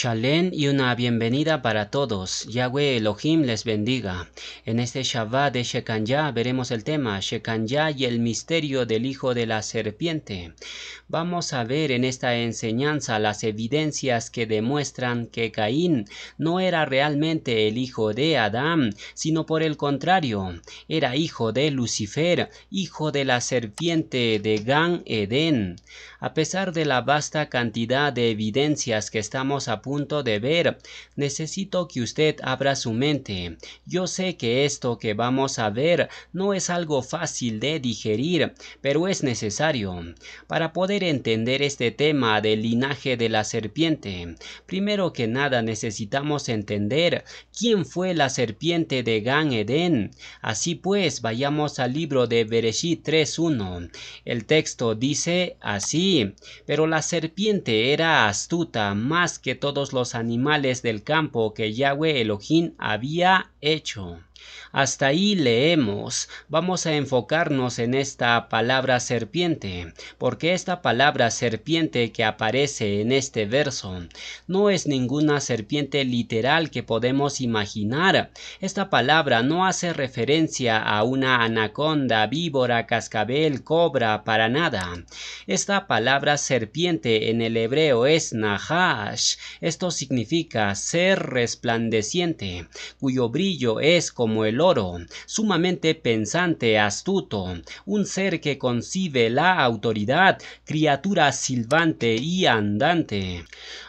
Shalem y una bienvenida para todos. Yahweh Elohim les bendiga. En este Shabbat de Shekanyah veremos el tema Shekanyah y el misterio del hijo de la serpiente. Vamos a ver en esta enseñanza las evidencias que demuestran que Caín no era realmente el hijo de Adán, sino por el contrario, era hijo de Lucifer, hijo de la serpiente de Gan Eden. A pesar de la vasta cantidad de evidencias que estamos a punto de ver, necesito que usted abra su mente. Yo sé que esto que vamos a ver no es algo fácil de digerir, pero es necesario. Para poder entender este tema del linaje de la serpiente, primero que nada necesitamos entender quién fue la serpiente de Gan Eden. Así pues, vayamos al libro de Bereshit 3:1. El texto dice así: pero la serpiente era astuta más que todos los animales del campo que Yahweh Elohim había hecho. Hasta ahí leemos. Vamos a enfocarnos en esta palabra serpiente, porque esta palabra serpiente que aparece en este verso no es ninguna serpiente literal que podemos imaginar. Esta palabra no hace referencia a una anaconda, víbora, cascabel, cobra, para nada. Esta palabra serpiente en el hebreo es nahash. Esto significa ser resplandeciente, cuyo brillo es como el oro, sumamente pensante, astuto, un ser que concibe la autoridad, criatura silbante y andante.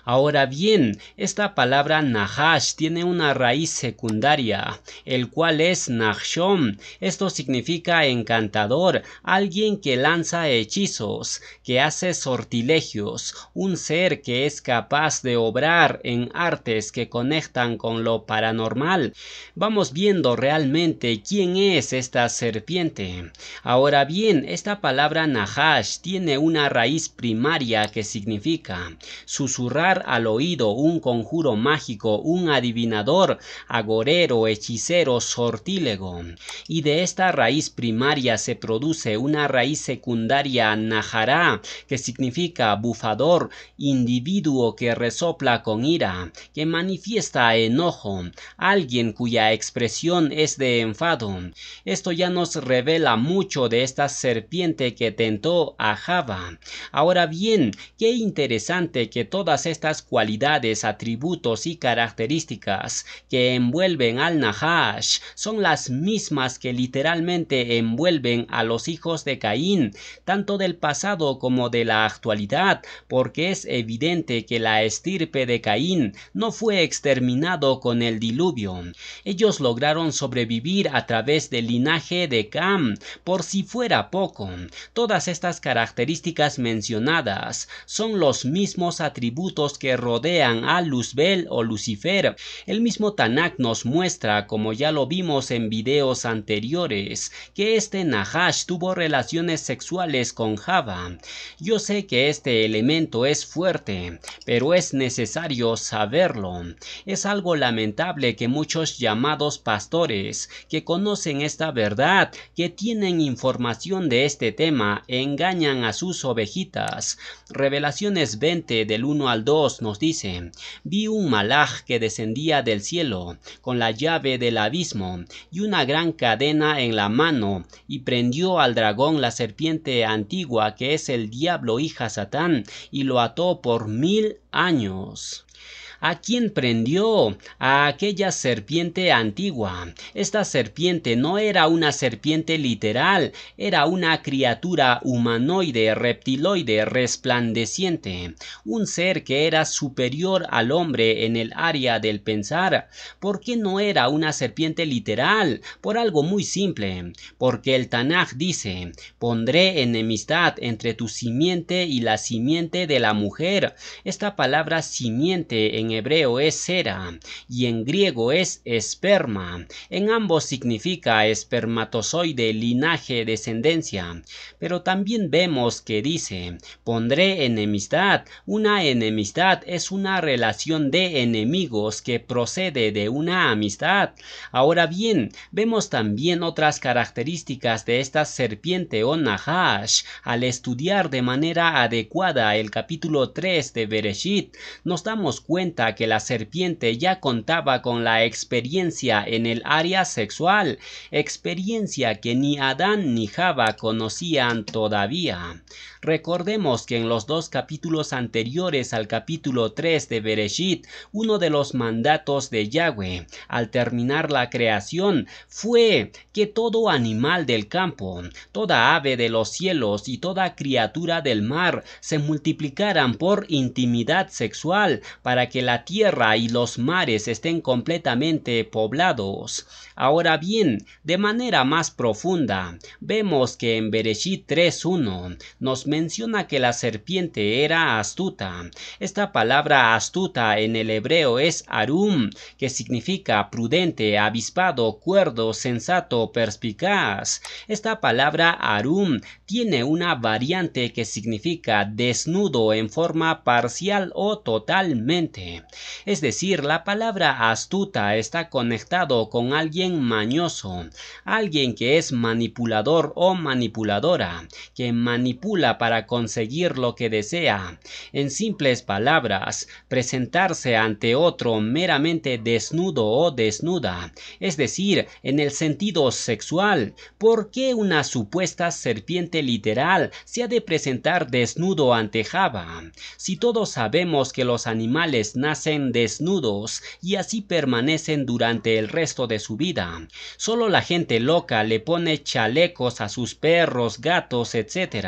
Ahora bien, esta palabra nahash tiene una raíz secundaria, el cual es nachshon. Esto significa encantador, alguien que lanza hechizos, que hace sortilegios, un ser que es capaz de obrar en artes que conectan con lo paranormal. Vamos viendo realmente quién es esta serpiente. Ahora bien, esta palabra nahash tiene una raíz primaria que significa susurrar al oído, un conjuro mágico, un adivinador, agorero, hechicero, sortílego. Y de esta raíz primaria se produce una raíz secundaria nahará, que significa bufador, individuo que resopla con ira, que manifiesta enojo, alguien cuya expresión es de enfado. Esto ya nos revela mucho de esta serpiente que tentó a Java. Ahora bien, qué interesante que todas estas cualidades, atributos y características que envuelven al nahash son las mismas que literalmente envuelven a los hijos de Caín, tanto del pasado como de la actualidad, porque es evidente que la estirpe de Caín no fue exterminado con el diluvio. Ellos lograron sobrevivir a través del linaje de Cam. Por si fuera poco, todas estas características mencionadas son los mismos atributos que rodean a Luzbel o Lucifer. El mismo Tanakh nos muestra, como ya lo vimos en videos anteriores, que este nahash tuvo relaciones sexuales con Java. Yo sé que este elemento es fuerte, pero es necesario saberlo. Es algo lamentable que muchos llamados pastores que conocen esta verdad, que tienen información de este tema, engañan a sus ovejitas. Revelaciones 20 del 1 al 2 nos dice: vi un malaj que descendía del cielo con la llave del abismo y una gran cadena en la mano, y prendió al dragón, la serpiente antigua, que es el diablo y Satán, y lo ató por 1000 años. ¿A quién prendió? A aquella serpiente antigua. Esta serpiente no era una serpiente literal, era una criatura humanoide, reptiloide, resplandeciente, un ser que era superior al hombre en el área del pensar. ¿Por qué no era una serpiente literal? Por algo muy simple, porque el Tanakh dice: pondré enemistad entre tu simiente y la simiente de la mujer. Esta palabra simiente en hebreo es sera y en griego es esperma. En ambos significa espermatozoide, linaje, descendencia. Pero también vemos que dice: pondré enemistad. Una enemistad es una relación de enemigos que procede de una amistad. Ahora bien, vemos también otras características de esta serpiente o nahash. Al estudiar de manera adecuada el capítulo 3 de Bereshit, nos damos cuenta cuenta que la serpiente ya contaba con la experiencia en el área sexual, experiencia que ni Adán ni Java conocían todavía. Recordemos que en los 2 capítulos anteriores al capítulo 3 de Bereshit, uno de los mandatos de Yahweh al terminar la creación fue que todo animal del campo, toda ave de los cielos y toda criatura del mar se multiplicaran por intimidad sexual para que la tierra y los mares estén completamente poblados. Ahora bien, de manera más profunda, vemos que en Bereshit 3:1 nos menciona que la serpiente era astuta. Esta palabra astuta en el hebreo es arum, que significa prudente, avispado, cuerdo, sensato, perspicaz. Esta palabra arum tiene una variante que significa desnudo en forma parcial o totalmente. Es decir, la palabra astuta está conectado con alguien mañoso, alguien que es manipulador o manipuladora, que manipula para conseguir lo que desea. En simples palabras, presentarse ante otro meramente desnudo o desnuda, es decir, en el sentido sexual. ¿Por qué una supuesta serpiente literal se ha de presentar desnudo ante Java? Si todos sabemos que los animales nacen desnudos y así permanecen durante el resto de su vida. Solo la gente loca le pone chalecos a sus perros, gatos, etc.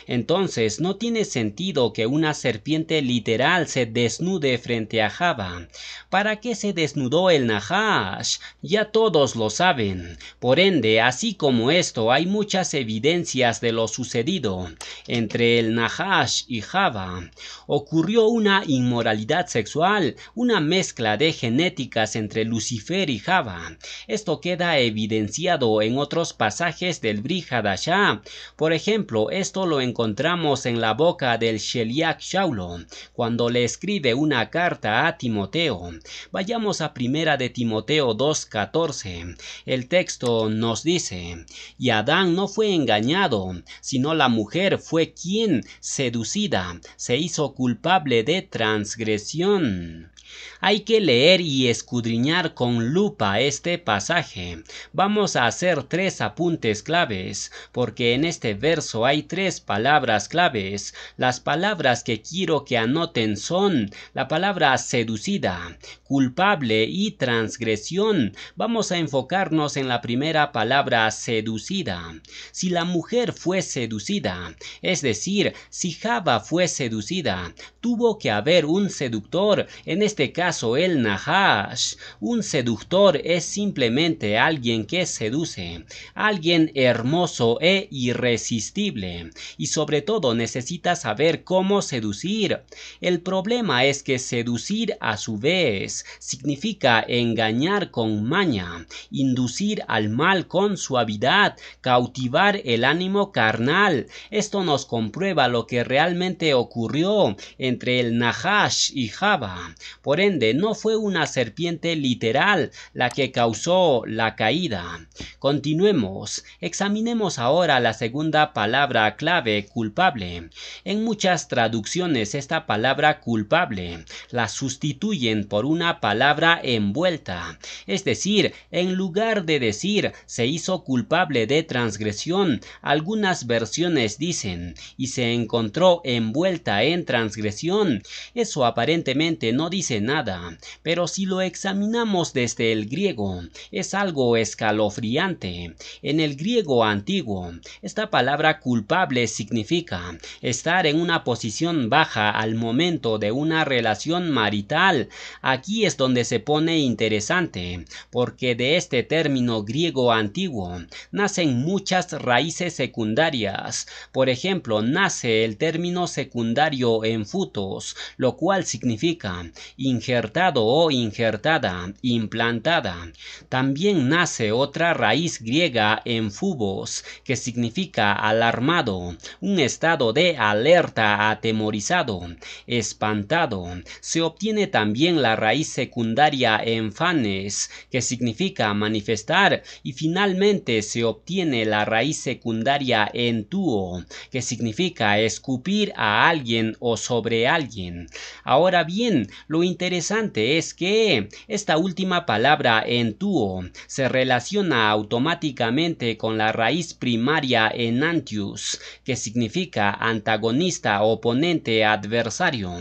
Entonces no tiene sentido que una serpiente literal se desnude frente a Java. ¿Para qué se desnudó el Nahash? Ya todos lo saben. Por ende, así como esto, hay muchas evidencias de lo sucedido entre el Nahash y Java. Ocurrió una inmoralidad sexual, una mezcla de genéticas entre Lucifer y Java. Esto queda evidenciado en otros pasajes del Brit Hadashah. Por ejemplo, esto lo encontramos en la boca del Sheliach Shaulo, cuando le escribe una carta a Timoteo. Vayamos a 1 de Timoteo 2:14. El texto nos dice: y Adán no fue engañado, sino la mujer fue quien, seducida, se hizo culpable de transgresión. Hay que leer y escudriñar con lupa este pasaje. Vamos a hacer 3 apuntes claves, porque en este verso hay 3 palabras claves. Las palabras que quiero que anoten son la palabra seducida, culpable y transgresión. Vamos a enfocarnos en la primera palabra, seducida. Si la mujer fue seducida, es decir, si Java fue seducida, tuvo que haber un seductor, en este caso el Nahash. Un seductor es simplemente alguien que seduce, alguien hermoso e irresistible, y sobre todo necesita saber cómo seducir. El problema es que seducir a su vez significa engañar con maña, inducir al mal con suavidad, cautivar el ánimo carnal. Esto nos comprueba lo que realmente ocurrió entre el Nahash y Java. Por ende, no fue una serpiente literal la que causó la caída. Continuemos. Examinemos ahora la segunda palabra clave, culpable. En muchas traducciones esta palabra culpable la sustituyen por una palabra envuelta. Es decir, en lugar de decir se hizo culpable de transgresión, algunas versiones dicen y se encontró envuelta en transgresión. Eso aparentemente no dice nada, pero si lo examinamos desde el griego, es algo escalofriante. En el griego antiguo, esta palabra culpable significa estar en una posición baja al momento de una relación marital. Aquí es donde se pone interesante, porque de este término griego antiguo nacen muchas raíces secundarias. Por ejemplo, nace el término secundario en futos, lo cual significa injertado o injertada, implantada. También nace otra raíz griega en fubos, que significa alarmado, un estado de alerta, atemorizado, espantado. Se obtiene también la raíz secundaria en fanes, que significa manifestar, y finalmente se obtiene la raíz secundaria en tuo, que significa escupir a alguien o sobre alguien. Ahora bien, lo interesante es que esta última palabra entuo se relaciona automáticamente con la raíz primaria enantius, que significa antagonista, oponente, adversario.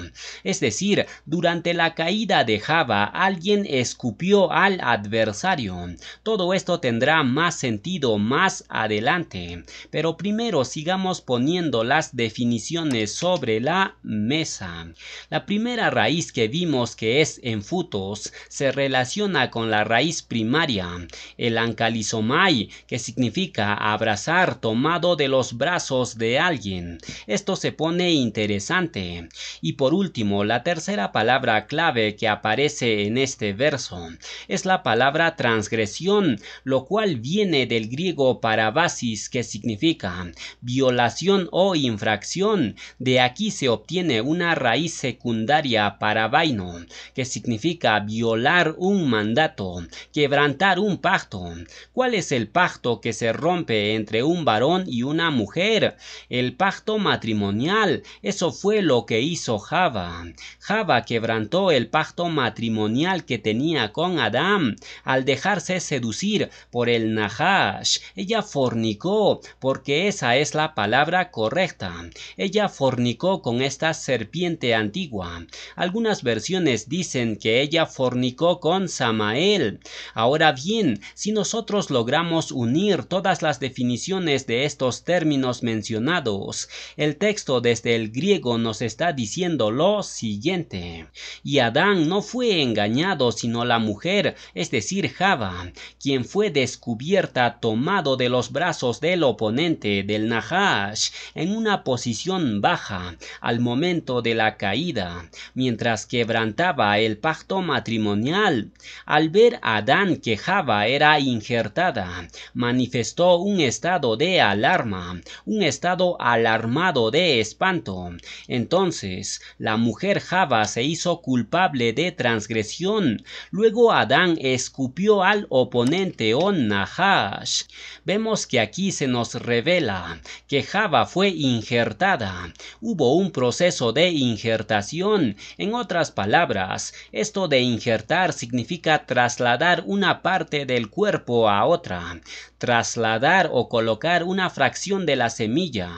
Es decir, durante la caída de Java, alguien escupió al adversario. Todo esto tendrá más sentido más adelante, pero primero sigamos poniendo las definiciones sobre la mesa. La primera raíz que vimos, que es enfutos, se relaciona con la raíz primaria, el ankalizomai, que significa abrazar, tomado de los brazos de alguien. Esto se pone interesante. Y por último, la tercera palabra clave que aparece en este verso es la palabra transgresión, lo cual viene del griego parabasis, que significa violación o infracción. De aquí se obtiene una raíz secundaria parabaino, que significa violar un mandato, quebrantar un pacto. ¿Cuál es el pacto que se rompe entre un varón y una mujer? El pacto matrimonial. Eso fue lo que hizo Java. Java quebrantó el pacto matrimonial que tenía con Adán al dejarse seducir por el Nahash. Ella fornicó, porque esa es la palabra correcta. Ella fornicó con esta serpiente antigua. Algunas versiones dicen que ella fornicó con Samael. Ahora bien, si nosotros logramos unir todas las definiciones de estos términos mencionados, el texto desde el griego nos está diciendo lo siguiente: y Adán no fue engañado sino la mujer, es decir, Java, quien fue descubierta tomado de los brazos del oponente, del Nahash, en una posición baja al momento de la caída, mientras quebrantaba el pacto matrimonial. Al ver a Adán que Java era injertada, manifestó un estado de alarma, un estado alarmado de espanto. Entonces la mujer Java se hizo culpable de transgresión. Luego Adán escupió al oponente o Nahash. Vemos que aquí se nos revela que Java fue injertada. Hubo un proceso de injertación. En otras palabras, esto de injertar significa trasladar una parte del cuerpo a otra. Trasladar o colocar una fracción de la semilla.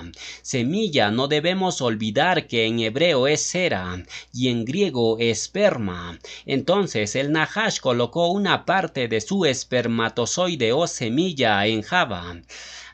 Semilla, no debemos olvidar que en hebreo es sera y en griego esperma. Entonces el Nahash colocó una parte de su espermatozoide o semilla en Java.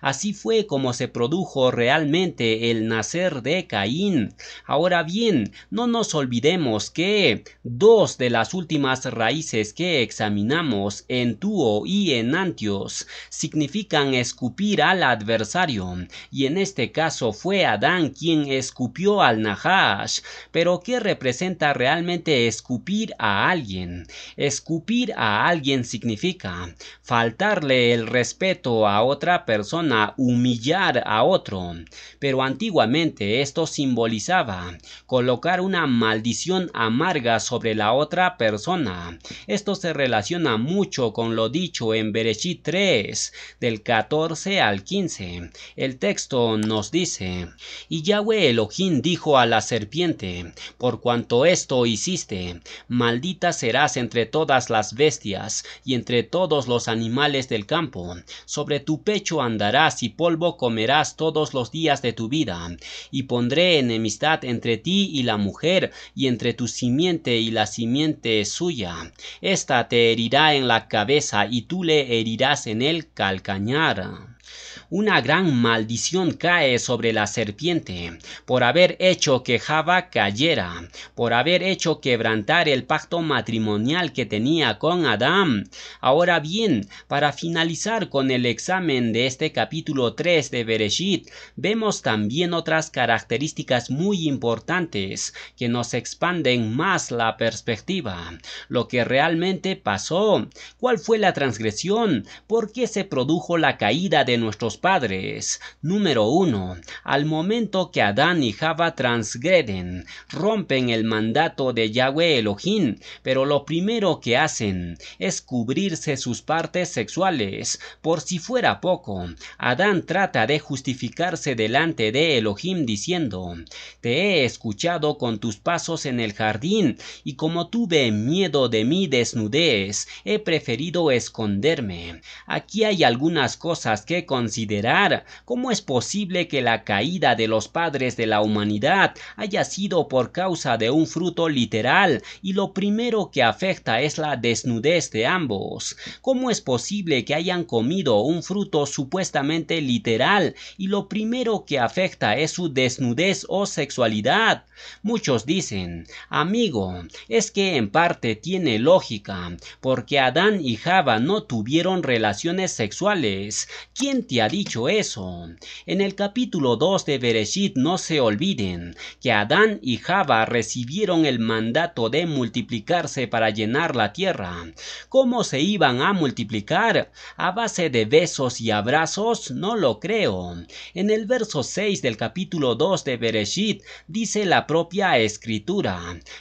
Así fue como se produjo realmente el nacer de Caín. Ahora bien, no nos olvidemos que dos de las últimas raíces que examinamos, entuo y enantios, significan escupir al adversario, y en este caso fue Adán quien escupió al Nahash. Pero ¿qué representa realmente escupir a alguien? Escupir a alguien significa faltarle el respeto a otra persona, humillar a otro. Pero antiguamente esto simbolizaba colocar una maldición amarga sobre la otra persona. Esto se relaciona mucho con lo dicho en Bereshit 3, del 14 al 15. El texto nos dice: y Yahweh Elohim dijo a la serpiente: por cuanto esto hiciste, maldita serás entre todas las bestias y entre todos los animales del campo. Sobre tu pecho andarás y polvo comerás todos los días de tu vida. Y pondré enemistad entre ti y la mujer, y entre tu simiente y la simiente suya. Esta te herirá en la cabeza, y tú le herirás en el calcañar. Una gran maldición cae sobre la serpiente por haber hecho que Java cayera, por haber hecho quebrantar el pacto matrimonial que tenía con Adán. Ahora bien, para finalizar con el examen de este capítulo 3 de Bereshit, vemos también otras características muy importantes que nos expanden más la perspectiva. Lo que realmente pasó. ¿Cuál fue la transgresión? ¿Por qué se produjo la caída de nuestros padres. Número 1. Al momento que Adán y Java transgreden, rompen el mandato de Yahweh Elohim, pero lo primero que hacen es cubrirse sus partes sexuales. Por si fuera poco, Adán trata de justificarse delante de Elohim diciendo: te he escuchado con tus pasos en el jardín, y como tuve miedo de mi desnudez, he preferido esconderme. Aquí hay algunas cosas que considerar. ¿Cómo es posible que la caída de los padres de la humanidad haya sido por causa de un fruto literal, y lo primero que afecta es la desnudez de ambos? ¿Cómo es posible que hayan comido un fruto supuestamente literal, y lo primero que afecta es su desnudez o sexualidad? Muchos dicen: amigo, es que en parte tiene lógica, porque Adán y Java no tuvieron relaciones sexuales. ¿Quién te ha dicho eso? En el capítulo 2 de Bereshit no se olviden que Adán y Java recibieron el mandato de multiplicarse para llenar la tierra. ¿Cómo se iban a multiplicar? ¿A base de besos y abrazos? No lo creo. En el verso 6 del capítulo 2 de Bereshit dice la propia escritura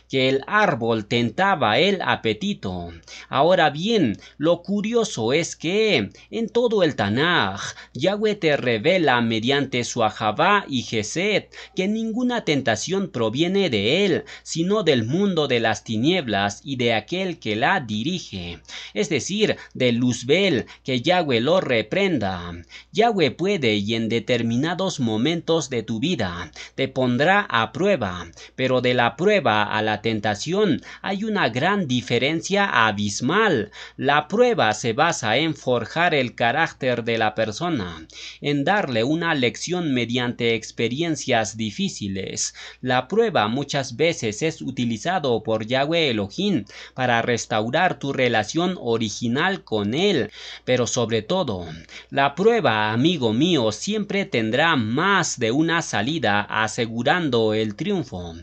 que el árbol tentaba el apetito. Ahora bien, lo curioso es que en todo el Tanaj, Yahweh te revela mediante su Ahavá y Gesed que ninguna tentación proviene de él, sino del mundo de las tinieblas y de aquel que la dirige, es decir, de Luzbel, que Yahweh lo reprenda. Yahweh puede, y en determinados momentos de tu vida te pondrá a prueba, pero de la prueba a la tentación hay una gran diferencia abismal. La prueba se basa en forjar el carácter de la persona, en darle una lección mediante experiencias difíciles. La prueba muchas veces es utilizado por Yahweh Elohim para restaurar tu relación original con él, pero sobre todo, la prueba, amigo mío, siempre tendrá más de una salida asegurando el triunfo.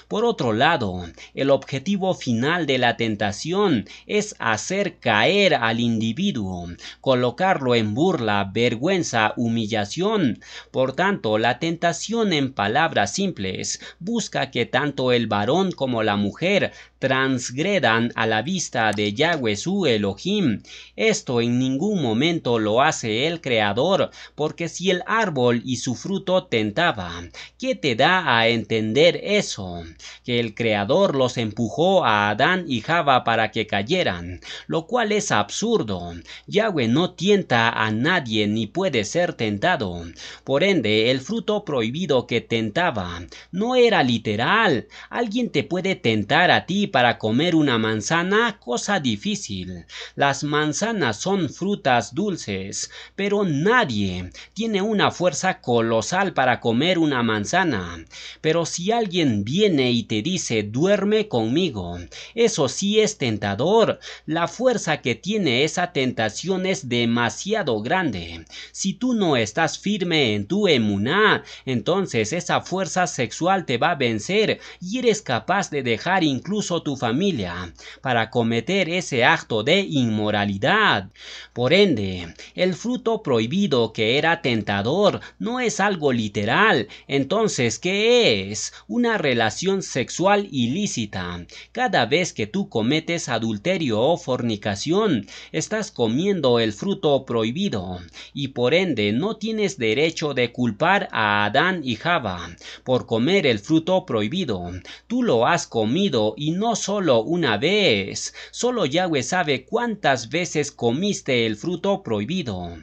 Por otro lado, el objetivo final de la tentación es hacer caer al individuo, colocarlo en burla, vergüenza, humillación. Por tanto, la tentación, en palabras simples, busca que tanto el varón como la mujer transgredan a la vista de Yahweh su Elohim. Esto en ningún momento lo hace el Creador, porque si el árbol y su fruto tentaba, ¿qué te da a entender eso? Que el Creador los empujó a Adán y Java para que cayeran, lo cual es absurdo. Yahweh no tienta a nadie ni puede ser tentado. Por ende, el fruto prohibido que tentaba no era literal. ¿Alguien te puede tentar a ti para comer una manzana? Cosa difícil. Las manzanas son frutas dulces, pero nadie tiene una fuerza colosal para comer una manzana. Pero si alguien viene y te dice: duerme conmigo, eso sí es tentador. La fuerza que tiene esa tentación es demasiado grande. Si tú no estás firme en tu emuná, entonces esa fuerza sexual te va a vencer y eres capaz de dejar incluso tu familia para cometer ese acto de inmoralidad. Por ende, el fruto prohibido, que era tentador, no es algo literal. Entonces, ¿qué es? Una relación sexual ilícita. Cada vez que tú cometes adulterio o fornicación, estás comiendo el fruto prohibido, y por ende no tienes derecho de culpar a Adán y Java por comer el fruto prohibido. Tú lo has comido, y no solo una vez. Solo Yahweh sabe cuántas veces comiste el fruto prohibido.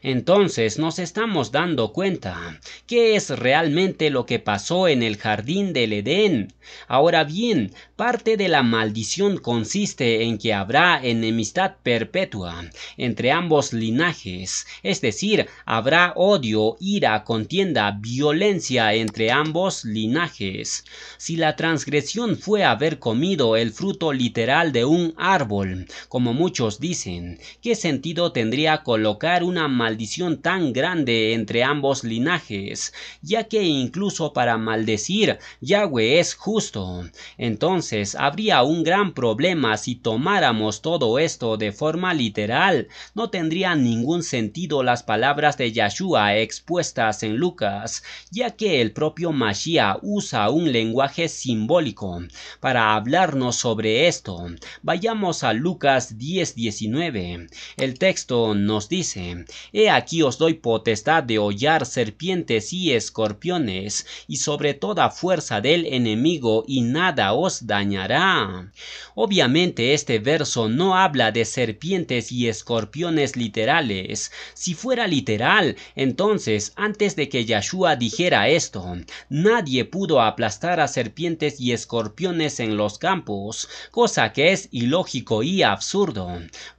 Entonces nos estamos dando cuenta qué es realmente lo que pasó en el jardín del Edén. Ahora bien, parte de la maldición consiste en que habrá enemistad perpetua entre ambos linajes, es decir, habrá odio, ira, contienda, violencia entre ambos linajes. Si la transgresión fue haber comido el fruto literal de un árbol, como muchos dicen, ¿qué sentido tendría colocar una maldición tan grande entre ambos linajes? Ya que incluso para maldecir, Yahweh es justo. Entonces habría un gran problema si tomáramos todo esto de forma literal. No tendría ningún sentido las palabras palabras de Yeshua expuestas en Lucas, ya que el propio Mashiach usa un lenguaje simbólico para hablarnos sobre esto. Vayamos a Lucas 10:19. El texto nos dice: He aquí os doy potestad de hollar serpientes y escorpiones, y sobre toda fuerza del enemigo, y nada os dañará. Obviamente este verso no habla de serpientes y escorpiones literales. Si fuera literal, entonces antes de que Yeshua dijera esto, nadie pudo aplastar a serpientes y escorpiones en los campos, cosa que es ilógico y absurdo.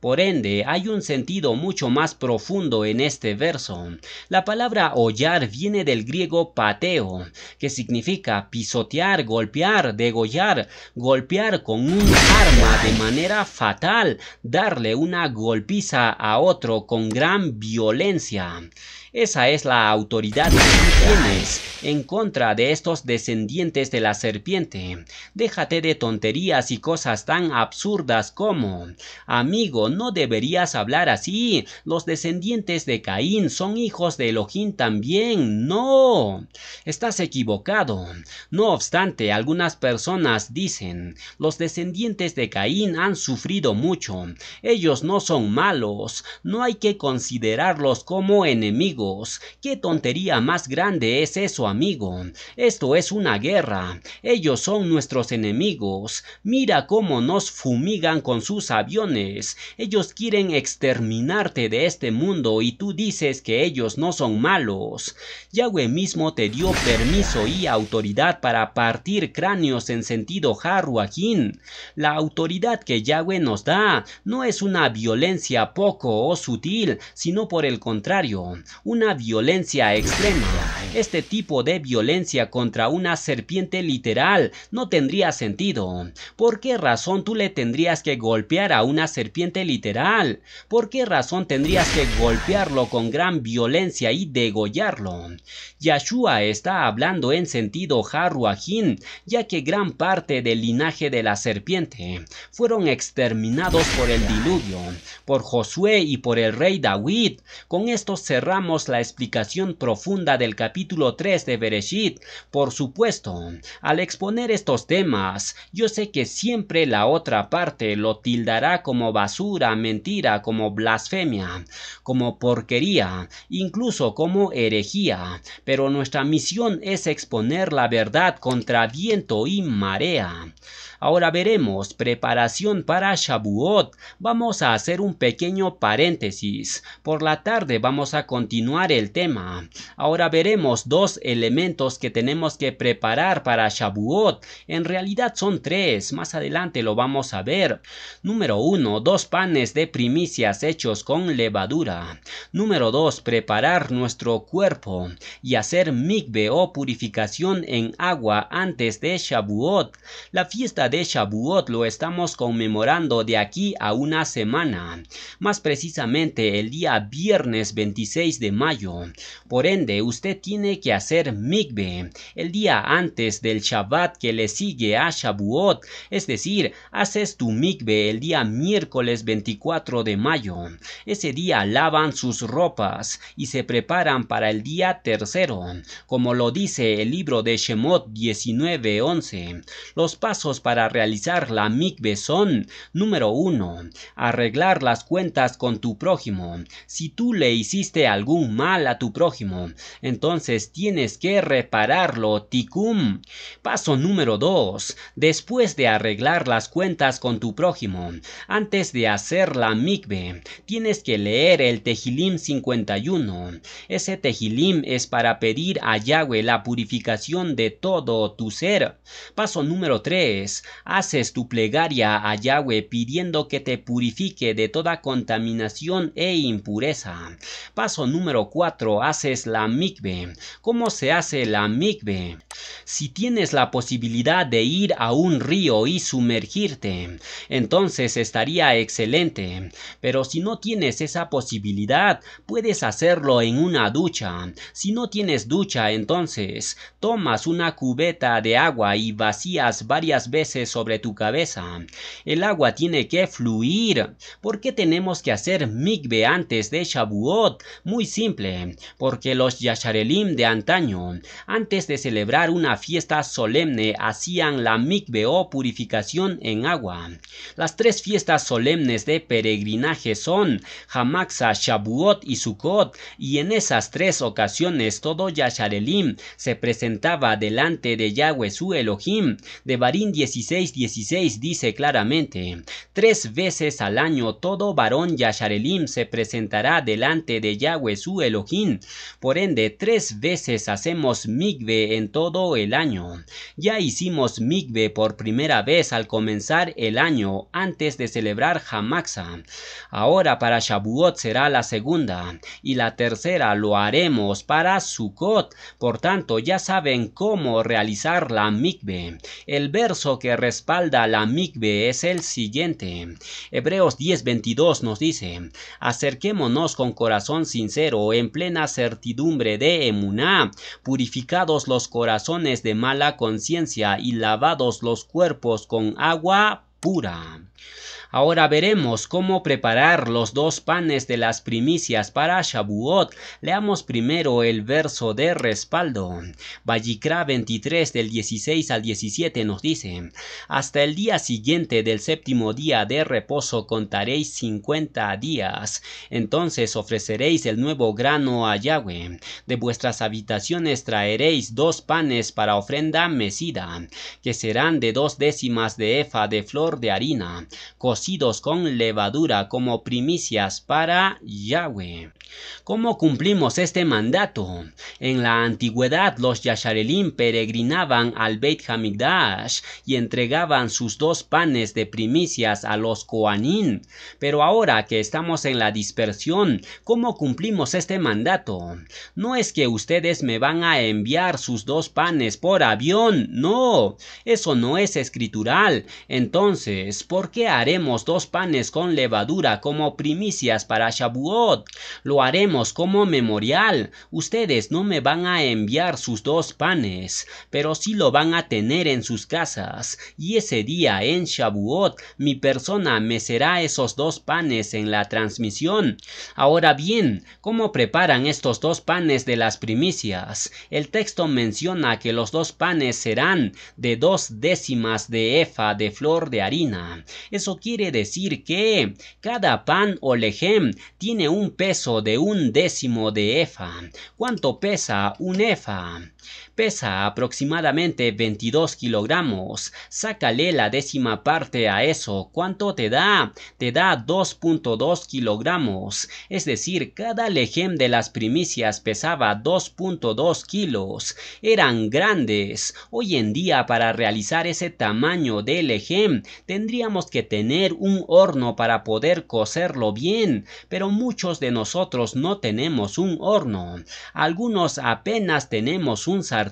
Por ende, hay un sentido mucho más profundo en este verso. La palabra hollar viene del griego pateo, que significa pisotear, golpear, degollar, golpear con un arma de manera fatal, darle una golpiza a otro con gran violencia. Esa es la autoridad que tú tienes en contra de estos descendientes de la serpiente. Déjate de tonterías y cosas tan absurdas como: amigo, no deberías hablar así. Los descendientes de Caín son hijos de Elohim también. No, estás equivocado. No obstante, algunas personas dicen: los descendientes de Caín han sufrido mucho. Ellos no son malos. No hay que considerarlos como enemigos. ¿Qué tontería más grande es eso, amigo? Esto es una guerra. Ellos son nuestros enemigos. Mira cómo nos fumigan con sus aviones. Ellos quieren exterminarte de este mundo y tú dices que ellos no son malos. Yahweh mismo te dio permiso y autoridad para partir cráneos en sentido Harruajín. La autoridad que Yahweh nos da no es una violencia poco o sutil, sino por el contrario, una violencia extrema. Este tipo de violencia contra una serpiente literal no tendría sentido. ¿Por qué razón tú le tendrías que golpear a una serpiente literal? ¿Por qué razón tendrías que golpearlo con gran violencia y degollarlo? Yeshua está hablando en sentido Harruajín, ya que gran parte del linaje de la serpiente fueron exterminados por el diluvio, por Josué y por el rey David. Con esto cerramos la explicación profunda del capítulo 3 de Bereshit. Por supuesto, al exponer estos temas, yo sé que siempre la otra parte lo tildará como basura, mentira, como blasfemia, como porquería, incluso como herejía, pero nuestra misión es exponer la verdad contra viento y marea. Ahora veremos preparación para Shavuot. Vamos a hacer un pequeño paréntesis. Por la tarde vamos a continuar el tema. Ahora veremos dos elementos que tenemos que preparar para Shavuot. En realidad son tres. Más adelante lo vamos a ver. Número 1. 2 panes de primicias hechos con levadura. Número 2. Preparar nuestro cuerpo y hacer mikve o purificación en agua antes de Shavuot. La fiesta de Shavuot lo estamos conmemorando de aquí a una semana, más precisamente el día viernes 26 de mayo. Por ende, usted tiene que hacer mikve el día antes del Shabbat que le sigue a Shavuot, es decir, haces tu mikve el día miércoles 24 de mayo. Ese día lavan sus ropas y se preparan para el día tercero, como lo dice el libro de Shemot 19:11. Los pasos para realizar la mikve son: número 1. Arreglar las cuentas con tu prójimo. Si tú le hiciste algún mal a tu prójimo, entonces tienes que repararlo, tikum. Paso número 2. Después de arreglar las cuentas con tu prójimo, antes de hacer la mikve, tienes que leer el Tehilim 51. Ese Tehilim es para pedir a Yahweh la purificación de todo tu ser. Paso número 3. Haces tu plegaria a Yahweh pidiendo que te purifique de toda contaminación e impureza. Paso número 4. Haces la mikve. ¿Cómo se hace la mikve? Si tienes la posibilidad de ir a un río y sumergirte, entonces estaría excelente. Pero si no tienes esa posibilidad, puedes hacerlo en una ducha. Si no tienes ducha, entonces tomas una cubeta de agua y vacías varias veces veces sobre tu cabeza. El agua tiene que fluir. ¿Por qué tenemos que hacer mikve antes de Shavuot? Muy simple, porque los Yasharelim de antaño, antes de celebrar una fiesta solemne, hacían la mikve o purificación en agua. Las tres fiestas solemnes de peregrinaje son Hamaxa, Shavuot y Sukkot, y en esas tres ocasiones todo Yasharelim se presentaba delante de Yahweh su Elohim. Devarim 16:16 dice claramente: 3 veces al año todo varón Yasharelim se presentará delante de Yahweh su Elohim. Por ende, 3 veces hacemos mikve en todo el año. Ya hicimos mikve por primera vez al comenzar el año, antes de celebrar Hamaxa. Ahora para Shavuot será la segunda, y la tercera lo haremos para Sukkot. Por tanto, ya saben cómo realizar la mikve. El verso que respalda la mikve es el siguiente. Hebreos 10:22 nos dice: acerquémonos con corazón sincero, en plena certidumbre de emuná, purificados los corazones de mala conciencia y lavados los cuerpos con agua pura. Ahora veremos cómo preparar los 2 panes de las primicias para Shavuot. Leamos primero el verso de respaldo. Vayikra 23 del 16 al 17 nos dice: hasta el día siguiente del 7º día de reposo contaréis 50 días. Entonces ofreceréis el nuevo grano a Yahweh. De vuestras habitaciones traeréis 2 panes para ofrenda mecida, que serán de 2 décimas de efa de flor de harina, cocidos con levadura como primicias para Yahweh. ¿Cómo cumplimos este mandato? En la antigüedad los Yasharelim peregrinaban al Beit Hamikdash y entregaban sus 2 panes de primicias a los Kohanim. Pero ahora que estamos en la dispersión, ¿cómo cumplimos este mandato? No es que ustedes me van a enviar sus 2 panes por avión, no, eso no es escritural. Entonces, ¿por qué haremos 2 panes con levadura como primicias para Shavuot? Lo haremos como memorial. Ustedes no me van a enviar sus 2 panes, pero sí lo van a tener en sus casas. Y ese día en Shavuot, mi persona mecerá esos 2 panes en la transmisión. Ahora bien, ¿cómo preparan estos 2 panes de las primicias? El texto menciona que los 2 panes serán de 2 décimas de efa de flor de harina. Eso quiere decir que cada pan o lejem tiene un peso de 1 décimo de efa. ¿Cuánto pesa un efa? Pesa aproximadamente 22 kilogramos. Sácale la décima parte a eso. ¿Cuánto te da? Te da 2.2 kilogramos. Es decir, cada lejem de las primicias pesaba 2.2 kilos. Eran grandes. Hoy en día, para realizar ese tamaño de lejem, tendríamos que tener un horno para poder cocerlo bien. Pero muchos de nosotros no tenemos un horno. Algunos apenas tenemos un sartén.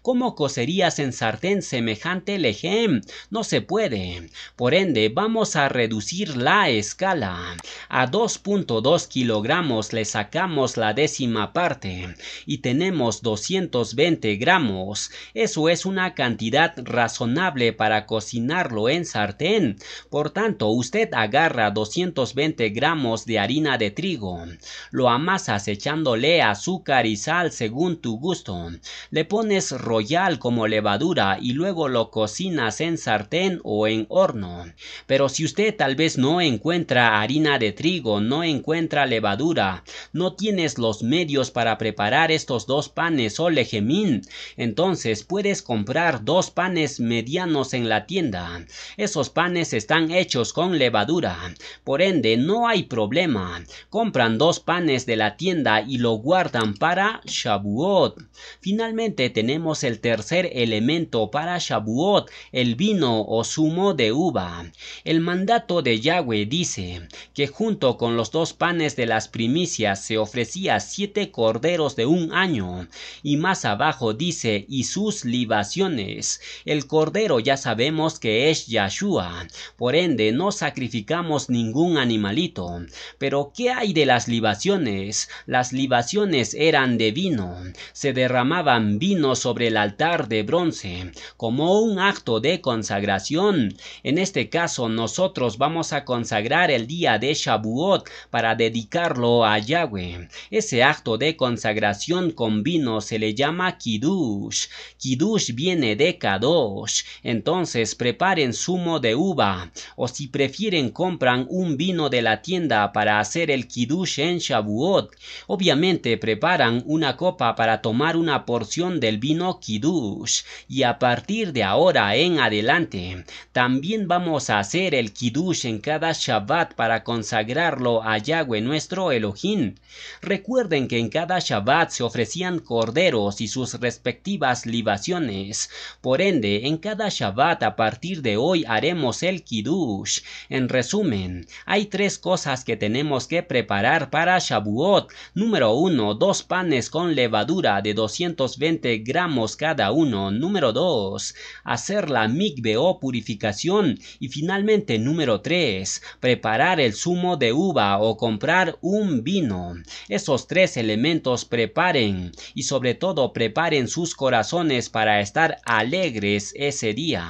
¿Cómo cocerías en sartén semejante lejem? No se puede. Por ende, vamos a reducir la escala. A 2.2 kilogramos le sacamos la décima parte y tenemos 220 gramos. Eso es una cantidad razonable para cocinarlo en sartén. Por tanto, usted agarra 220 gramos de harina de trigo. Lo amasas echándole azúcar y sal según tu gusto. Le pones royal como levadura y luego lo cocinas en sartén o en horno. Pero si usted tal vez no encuentra harina de trigo, no encuentra levadura, no tienes los medios para preparar estos 2 panes o lejemín, entonces puedes comprar 2 panes medianos en la tienda. Esos panes están hechos con levadura. Por ende, no hay problema. Compran 2 panes de la tienda y lo guardan para Shavuot. Finalmente tenemos el tercer elemento para Shavuot, el vino o zumo de uva. El mandato de Yahweh dice que junto con los 2 panes de las primicias se ofrecía 7 corderos de 1 año. Y más abajo dice, y sus libaciones. El cordero ya sabemos que es Yahshua. Por ende, no sacrificamos ningún animalito. Pero ¿qué hay de las libaciones? libaciones. Las libaciones eran de vino. Se derramaban vino sobre el altar de bronce, como un acto de consagración. En este caso, nosotros vamos a consagrar el día de Shavuot para dedicarlo a Yahweh. Ese acto de consagración con vino se le llama Kiddush. Kiddush viene de Kadosh. Entonces preparen zumo de uva, o si prefieren compran un vino de la tienda para hacer el Kiddush en Shavuot. Obviamente preparan una copa para tomar una porción del vino Kiddush, y a partir de ahora en adelante también vamos a hacer el Kiddush en cada Shabbat para consagrarlo a Yahweh nuestro Elohim. Recuerden que en cada Shabbat se ofrecían corderos y sus respectivas libaciones. Por ende, en cada Shabbat a partir de hoy haremos el Kiddush. En resumen, hay 3 cosas que tenemos que preparar para Shavuot. Número 1, 2 panes con levadura de 220 gramos cada uno. Número 2, hacer la mikve o purificación. Y finalmente, número 3, preparar el zumo de uva o comprar un vino. Esos 3 elementos preparen, y sobre todo preparen sus corazones para estar alegres ese día.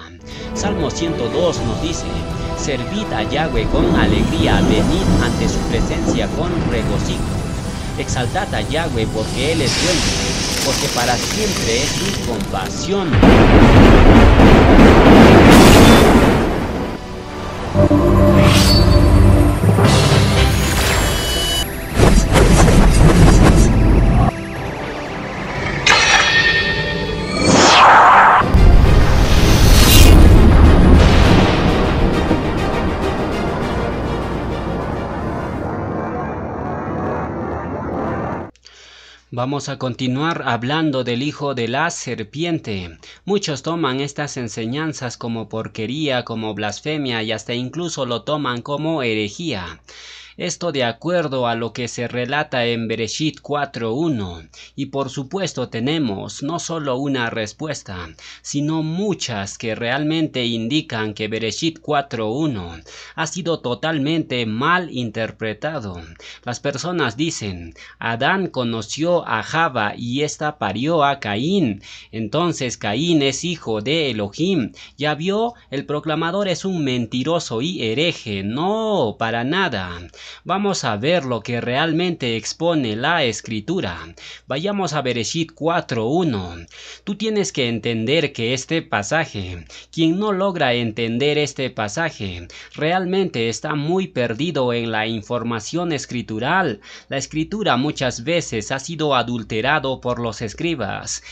Salmo 102 nos dice: servid a Yahweh con alegría, venid ante su presencia con regocijo. Exaltad a Yahweh porque Él es bueno, porque para siempre es su compasión. Vamos a continuar hablando del hijo de la serpiente. Muchos toman estas enseñanzas como porquería, como blasfemia y hasta incluso lo toman como herejía. Esto de acuerdo a lo que se relata en Bereshit 4:1. Y por supuesto tenemos no solo una respuesta, sino muchas que realmente indican que Bereshit 4:1 ha sido totalmente mal interpretado. Las personas dicen: Adán conoció a Java y ésta parió a Caín. Entonces Caín es hijo de Elohim. ¿Ya vio? El proclamador es un mentiroso y hereje. No, para nada. Vamos a ver lo que realmente expone la escritura. Vayamos a Bereshit 4:1. Tú tienes que entender que este pasaje, quien no logra entender este pasaje, realmente está muy perdido en la información escritural. La escritura muchas veces ha sido adulterado por los escribas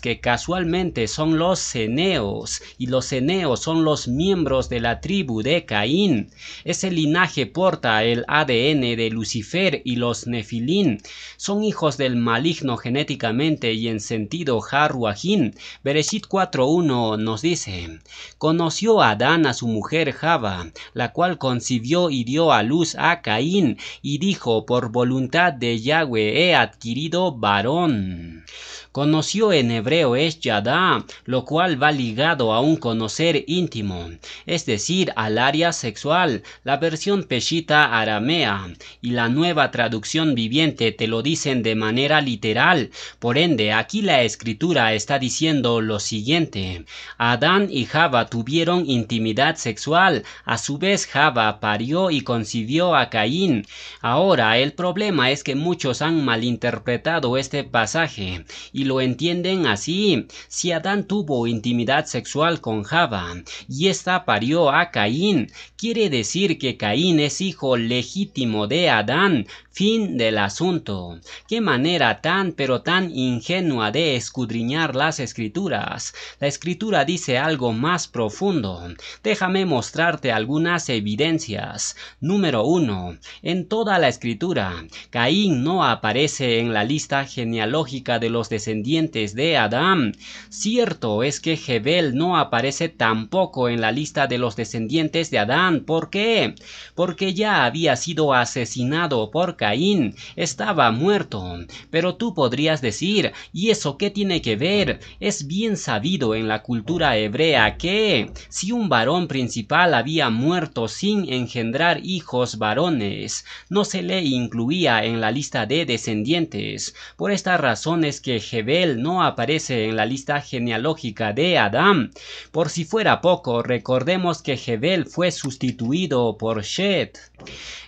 que casualmente son los ceneos, y los ceneos son los miembros de la tribu de Caín. Ese linaje porta el ADN de Lucifer, y los Nefilín son hijos del maligno genéticamente y en sentido Harruajim. Bereshit 4:1 nos dice: conoció Adán a su mujer Java, la cual concibió y dio a luz a Caín, y dijo: por voluntad de Yahweh he adquirido varón. Conoció en hebreo es yadá, lo cual va ligado a un conocer íntimo, es decir, al área sexual. La versión peshita aramea y la nueva traducción viviente te lo dicen de manera literal. Por ende, aquí la escritura está diciendo lo siguiente: Adán y Java tuvieron intimidad sexual, a su vez Java parió y concibió a Caín. Ahora, el problema es que muchos han malinterpretado este pasaje y lo entienden así: si Adán tuvo intimidad sexual con Java y ésta parió a Caín, quiere decir que Caín es hijo legítimo de Adán. Fin del asunto. Qué manera tan pero tan ingenua de escudriñar las escrituras. La escritura dice algo más profundo. Déjame mostrarte algunas evidencias. Número 1. En toda la escritura, Caín no aparece en la lista genealógica de los descendientes de Adán. Cierto es que Jebel no aparece tampoco en la lista de los descendientes de Adán. ¿Por qué? Porque ya había sido asesinado por Caín estaba muerto. Pero tú podrías decir, ¿y eso qué tiene que ver? Es bien sabido en la cultura hebrea que si un varón principal había muerto sin engendrar hijos varones, no se le incluía en la lista de descendientes. Por esta razón es que Jebel no aparece en la lista genealógica de Adán. Por si fuera poco, recordemos que Jebel fue sustituido por Shet.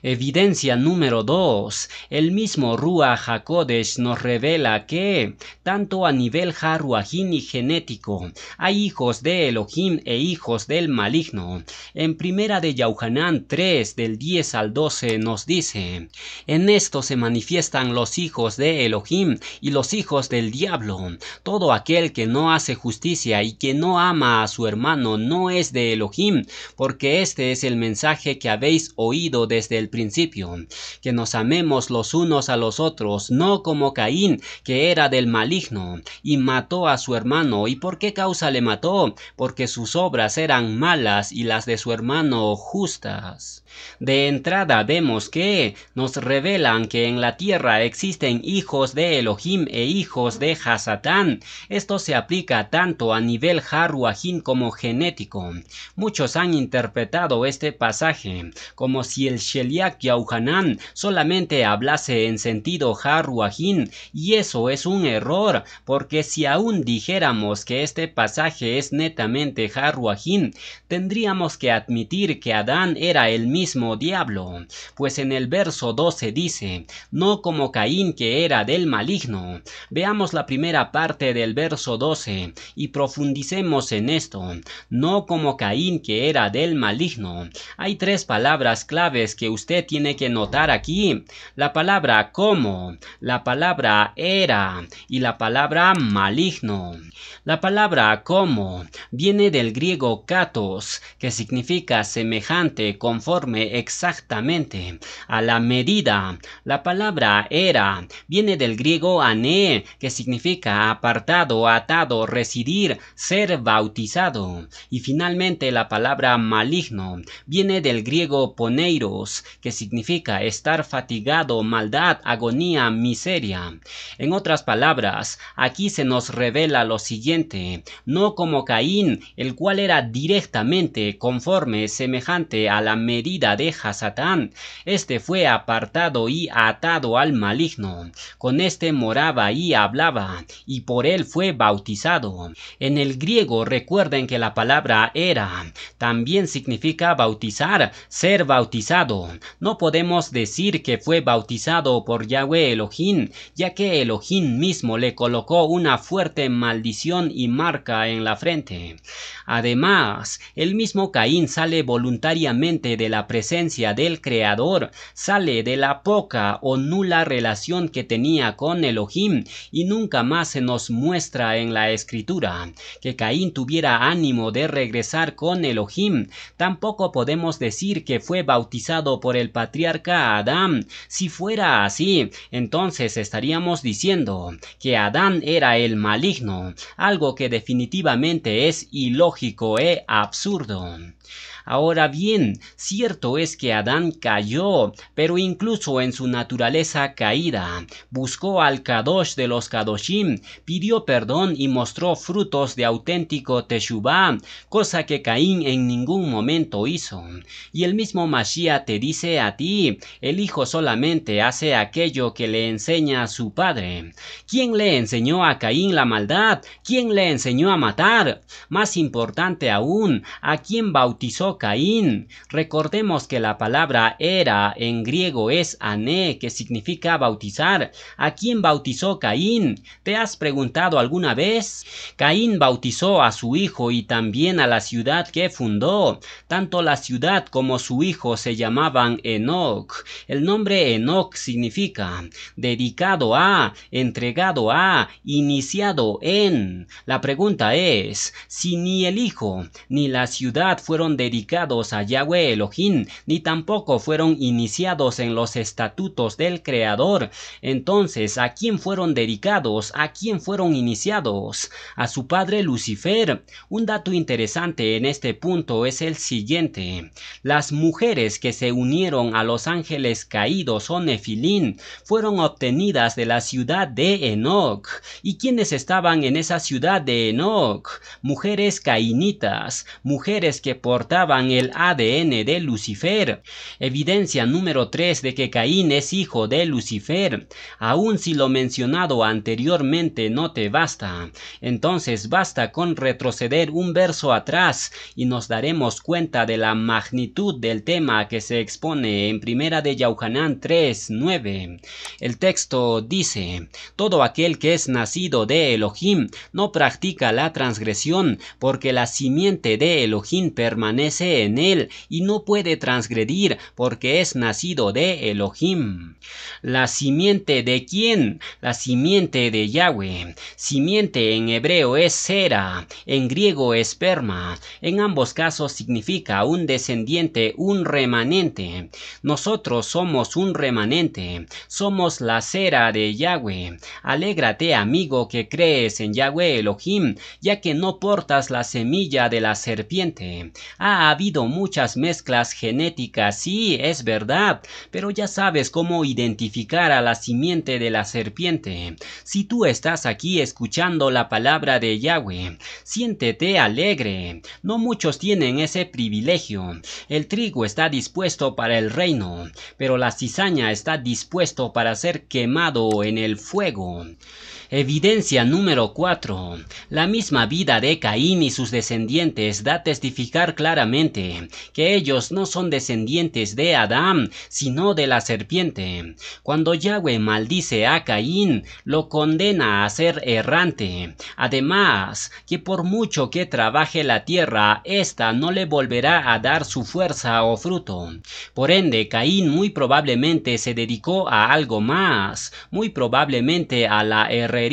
Evidencia número 2. El mismo Ruach HaKodesh nos revela que, tanto a nivel haruajín y genético, hay hijos de Elohim e hijos del maligno. En primera de Yohanan 3, del 10 al 12 nos dice, en esto se manifiestan los hijos de Elohim y los hijos del diablo. Todo aquel que no hace justicia y que no ama a su hermano no es de Elohim, porque este es el mensaje que habéis oído desde el principio, que nos amemos los unos a los otros, no como Caín, que era del maligno, y mató a su hermano. ¿Y por qué causa le mató? Porque sus obras eran malas y las de su hermano justas. De entrada vemos que nos revelan que en la tierra existen hijos de Elohim e hijos de Hasatán. Esto se aplica tanto a nivel haruajín como genético. Muchos han interpretado este pasaje como si el Sheliach Yohanan solamente hablase en sentido haruajín, y eso es un error, porque si aún dijéramos que este pasaje es netamente haruajín, tendríamos que admitir que Adán era el mismo diablo, pues en el verso 12 dice, no como Caín que era del maligno. Veamos la primera parte del verso 12 y profundicemos en esto, no como Caín que era del maligno. Hay tres palabras claves que usted tiene que notar aquí, la palabra como, la palabra era y la palabra maligno. La palabra como viene del griego katos, que significa semejante, conforme, exactamente, a la medida. La palabra era viene del griego ané, que significa apartado, atado, residir, ser bautizado. Y finalmente la palabra maligno viene del griego poneiros, que significa estar fatigado, maldad, agonía, miseria. En otras palabras, aquí se nos revela lo siguiente, no como Caín, el cual era directamente conforme, semejante a la medida de Hasatán. Este fue apartado y atado al maligno. Con este moraba y hablaba, y por él fue bautizado. En el griego recuerden que la palabra era también significa bautizar, ser bautizado. No podemos decir que fue bautizado por Yahweh Elohim, ya que Elohim mismo le colocó una fuerte maldición y marca en la frente. Además, el mismo Caín sale voluntariamente de la presencia del Creador, sale de la poca o nula relación que tenía con Elohim, y nunca más se nos muestra en la Escritura que Caín tuviera ánimo de regresar con Elohim. Tampoco podemos decir que fue bautizado por el patriarca Adán. Si fuera así, entonces estaríamos diciendo que Adán era el maligno, algo que definitivamente es ilógico e absurdo. Ahora bien, cierto es que Adán cayó, pero incluso en su naturaleza caída, buscó al Kadosh de los Kadoshim, pidió perdón y mostró frutos de auténtico Teshuvah, cosa que Caín en ningún momento hizo. Y el mismo Mashiach te dice a ti, el hijo solamente hace aquello que le enseña a su padre. ¿Quién le enseñó a Caín la maldad? ¿Quién le enseñó a matar? Más importante aún, ¿a quién bautizó Caín? Recordemos que la palabra era en griego es ané, que significa bautizar. ¿A quién bautizó Caín? ¿Te has preguntado alguna vez? Caín bautizó a su hijo y también a la ciudad que fundó. Tanto la ciudad como su hijo se llamaban Enoc. El nombre Enoc significa dedicado a, entregado a, iniciado en. La pregunta es, si ni el hijo ni la ciudad fueron dedicados dedicados a Yahweh Elohim, ni tampoco fueron iniciados en los estatutos del Creador. Entonces, ¿a quién fueron dedicados? ¿A quién fueron iniciados? A su padre Lucifer. Un dato interesante en este punto es el siguiente. Las mujeres que se unieron a los ángeles caídos o Nefilim fueron obtenidas de la ciudad de Enoch. ¿Y quiénes estaban en esa ciudad de Enoch? Mujeres caínitas, mujeres que portaban el ADN de Lucifer. Evidencia número 3 de que Caín es hijo de Lucifer. Aun si lo mencionado anteriormente no te basta, entonces basta con retroceder un verso atrás y nos daremos cuenta de la magnitud del tema que se expone en Primera de Yohanan 3:9. El texto dice: todo aquel que es nacido de Elohim no practica la transgresión, porque la simiente de Elohim permanece en él y no puede transgredir porque es nacido de Elohim. ¿La simiente de quién? La simiente de Yahweh. Simiente en hebreo es sera, en griego esperma. En ambos casos significa un descendiente, un remanente. Nosotros somos un remanente, somos la sera de Yahweh. Alégrate, amigo, que crees en Yahweh Elohim, ya que no portas la semilla de la serpiente. Ha habido muchas mezclas genéticas, sí, es verdad, pero ya sabes cómo identificar a la simiente de la serpiente. Si tú estás aquí escuchando la palabra de Yahweh, siéntete alegre. No muchos tienen ese privilegio. El trigo está dispuesto para el reino, pero la cizaña está dispuesto para ser quemado en el fuego. Evidencia número 4. La misma vida de Caín y sus descendientes da a testificar claramente que ellos no son descendientes de Adán, sino de la serpiente. Cuando Yahweh maldice a Caín, lo condena a ser errante. Además, que por mucho que trabaje la tierra, ésta no le volverá a dar su fuerza o fruto. Por ende, Caín muy probablemente se dedicó a algo más, muy probablemente a la herrería,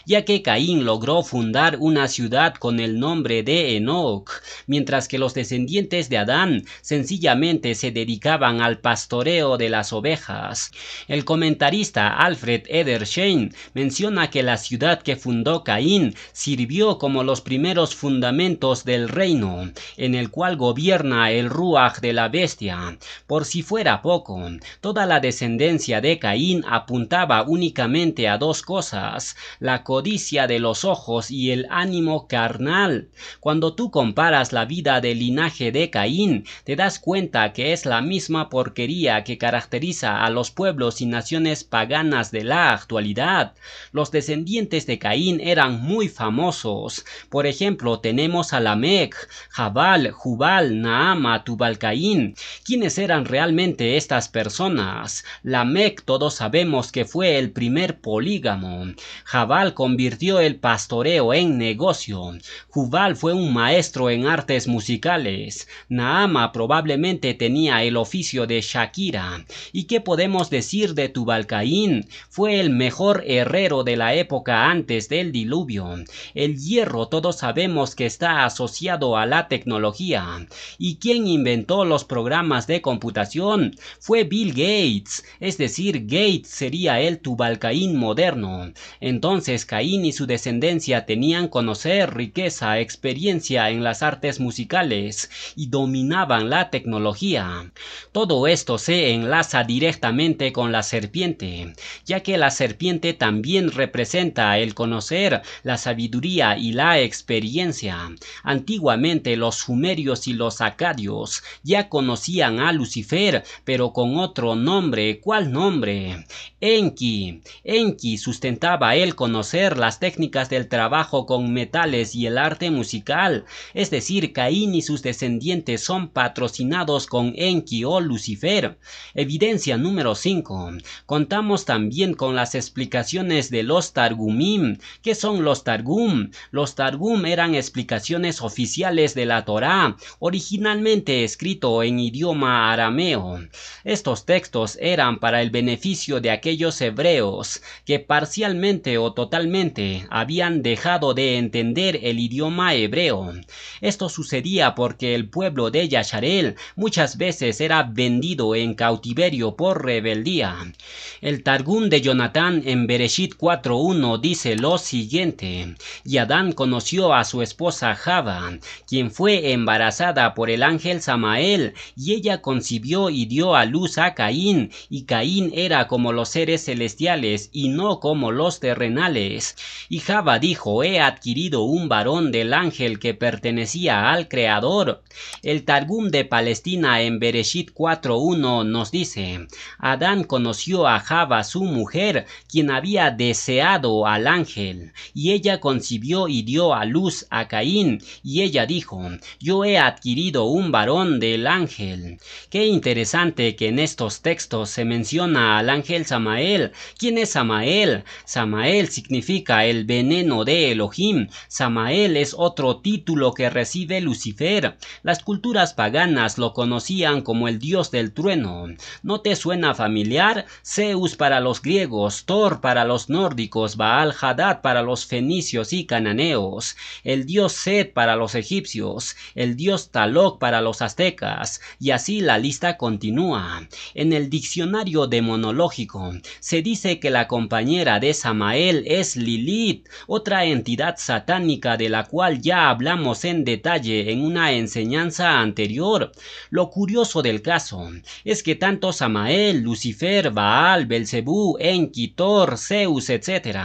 ya que Caín logró fundar una ciudad con el nombre de Enoch, mientras que los descendientes de Adán sencillamente se dedicaban al pastoreo de las ovejas. El comentarista Alfred Edersheim menciona que la ciudad que fundó Caín sirvió como los primeros fundamentos del reino, en el cual gobierna el Ruach de la bestia. Por si fuera poco, toda la descendencia de Caín apuntaba únicamente a dos cosas: la codicia de los ojos y el ánimo carnal. Cuando tú comparas la vida del linaje de Caín, te das cuenta que es la misma porquería que caracteriza a los pueblos y naciones paganas de la actualidad. Los descendientes de Caín eran muy famosos. Por ejemplo, tenemos a Lamec, Jabal, Jubal, Naama, Tubal-Caín. ¿Quiénes eran realmente estas personas? Lamec todos sabemos que fue el primer polígamo. Jabal convirtió el pastoreo en negocio. Jubal fue un maestro en artes musicales. Naama probablemente tenía el oficio de Shakira. ¿Y qué podemos decir de Tubal-Caín? Fue el mejor herrero de la época antes del diluvio. El hierro todos sabemos que está asociado a la tecnología. ¿Y quién inventó los programas de computación? Fue Bill Gates. Es decir, Gates sería el Tubal-Caín moderno. Entonces Caín y su descendencia tenían conocer, riqueza, experiencia en las artes musicales y dominaban la tecnología. Todo esto se enlaza directamente con la serpiente, ya que la serpiente también representa el conocer, la sabiduría y la experiencia. Antiguamente los sumerios y los acadios ya conocían a Lucifer, pero con otro nombre. ¿Cuál nombre? Enki. Enki sustentaba el conocer, las técnicas del trabajo con metales y el arte musical. Es decir, Caín y sus descendientes son patrocinados con Enki o Lucifer. Evidencia número 5. Contamos también con las explicaciones de los Targumim. ¿Qué son los Targum? Los Targum eran explicaciones oficiales de la Torá, originalmente escrito en idioma arameo. Estos textos eran para el beneficio de aquellos hebreos que parcialmente parcialmente o totalmente habían dejado de entender el idioma hebreo. Esto sucedía porque el pueblo de Yasharel muchas veces era vendido en cautiverio por rebeldía. El Targum de Jonatán en Bereshit 4:1 dice lo siguiente: y Adán conoció a su esposa Java, quien fue embarazada por el ángel Samael, y ella concibió y dio a luz a Caín, y Caín era como los seres celestiales y no como los terrenales. Y Java dijo: he adquirido un varón del ángel que pertenecía al Creador. El Targum de Palestina en Bereshit 4:1 nos dice: Adán conoció a Java su mujer, quien había deseado al ángel, y ella concibió y dio a luz a Caín, y ella dijo: yo he adquirido un varón del ángel. Qué interesante que en estos textos se menciona al ángel Samael. ¿Quién es Samael? Samael significa el veneno de Elohim. Samael es otro título que recibe Lucifer. Las culturas paganas lo conocían como el dios del trueno. ¿No te suena familiar? Zeus para los griegos, Thor para los nórdicos, Baal-Hadad para los fenicios y cananeos, el dios Set para los egipcios, el dios Tlaloc para los aztecas, y así la lista continúa. En el diccionario demonológico se dice que la compañera de Samael es Lilith, otra entidad satánica de la cual ya hablamos en detalle en una enseñanza anterior. Lo curioso del caso es que tanto Samael, Lucifer, Baal, Belcebú, Enki, Thor, Zeus, etc.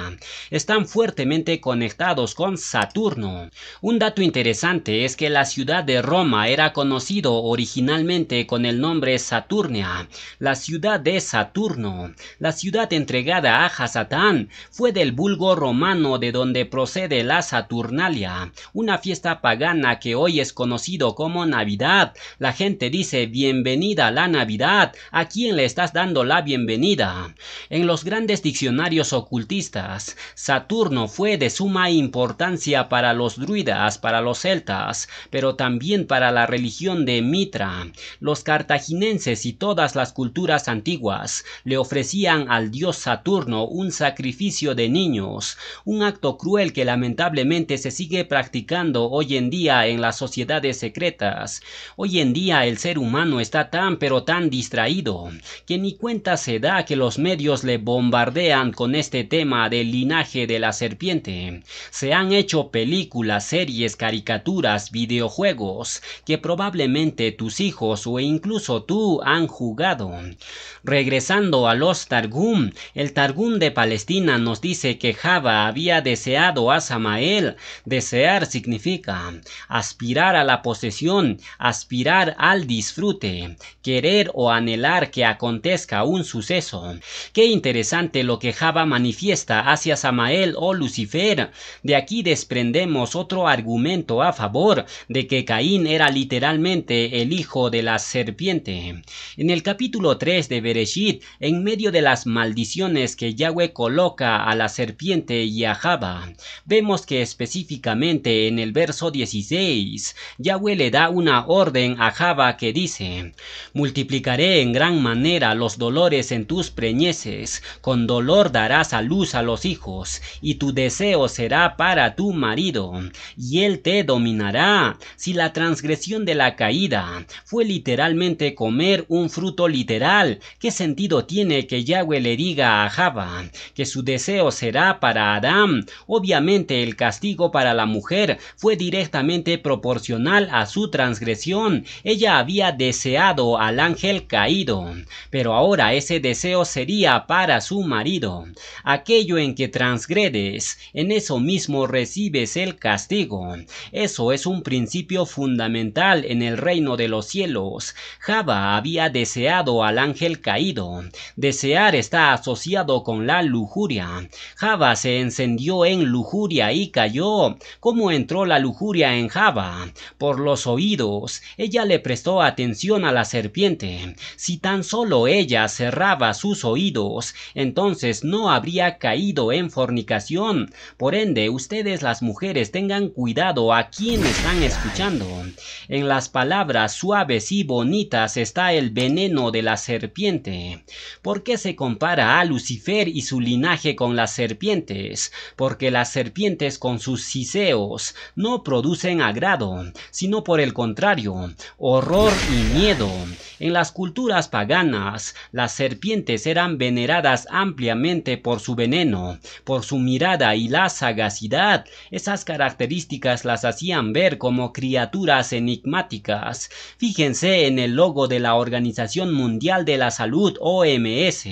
están fuertemente conectados con Saturno. Un dato interesante es que la ciudad de Roma era conocido originalmente con el nombre Saturnia, la ciudad de Saturno. La ciudad entregada a Hasatán fue del vulgo romano, de donde procede la Saturnalia, una fiesta pagana que hoy es conocido como Navidad. La gente dice: bienvenida a la Navidad. ¿A quién le estás dando la bienvenida? En los grandes diccionarios ocultistas, Saturno fue de suma importancia para los druidas, para los celtas, pero también para la religión de Mitra. Los cartaginenses y todas las culturas antiguas le ofrecían al dios Saturno un sacrificio de niños, un acto cruel que lamentablemente se sigue practicando hoy en día en las sociedades secretas. Hoy en día el ser humano está tan pero tan distraído que ni cuenta se da que los medios le bombardean con este tema del linaje de la serpiente. Se han hecho películas, series, caricaturas, videojuegos que probablemente tus hijos o incluso tú han jugado. Regresando a los Targum, el Targum de Palestina nos dice que Java había deseado a Samael. Desear significa aspirar a la posesión, aspirar al disfrute, querer o anhelar que acontezca un suceso. Qué interesante lo que Java manifiesta hacia Samael o Lucifer. De aquí desprendemos otro argumento a favor de que Caín era literalmente el hijo de la serpiente. En el capítulo 3 de Bereshit, en medio de las maldiciones que Yahweh coloca a la serpiente y a Java, vemos que específicamente en el verso 16, Yahweh le da una orden a Java que dice: multiplicaré en gran manera los dolores en tus preñeces, con dolor darás a luz a los hijos, y tu deseo será para tu marido, y él te dominará. Si la transgresión de la caída fue literalmente comer un fruto literal, ¿qué sentido tiene que Yahweh le diga a Java que su deseo será para Adán? Obviamente el castigo para la mujer fue directamente proporcional a su transgresión. Ella había deseado al ángel caído, pero ahora ese deseo sería para su marido. Aquello en que transgredes, en eso mismo recibes el castigo. Eso es un principio fundamental en el reino de los cielos. Java había deseado al ángel caído. Desear está asociado con la lujuria. Java se encendió en lujuria y cayó. ¿Cómo entró la lujuria en Java? Por los oídos. Ella le prestó atención a la serpiente. Si tan solo ella cerraba sus oídos, entonces no habría caído en fornicación. Por ende, ustedes las mujeres tengan cuidado a quién están escuchando. En las palabras suaves y bonitas está el veneno de la serpiente. ¿Por qué se compara a Lucifer y su linaje dije con las serpientes, porque las serpientes con sus siseos no producen agrado, sino por el contrario, horror y miedo. En las culturas paganas, las serpientes eran veneradas ampliamente por su veneno, por su mirada y la sagacidad. Esas características las hacían ver como criaturas enigmáticas. Fíjense en el logo de la Organización Mundial de la Salud, OMS.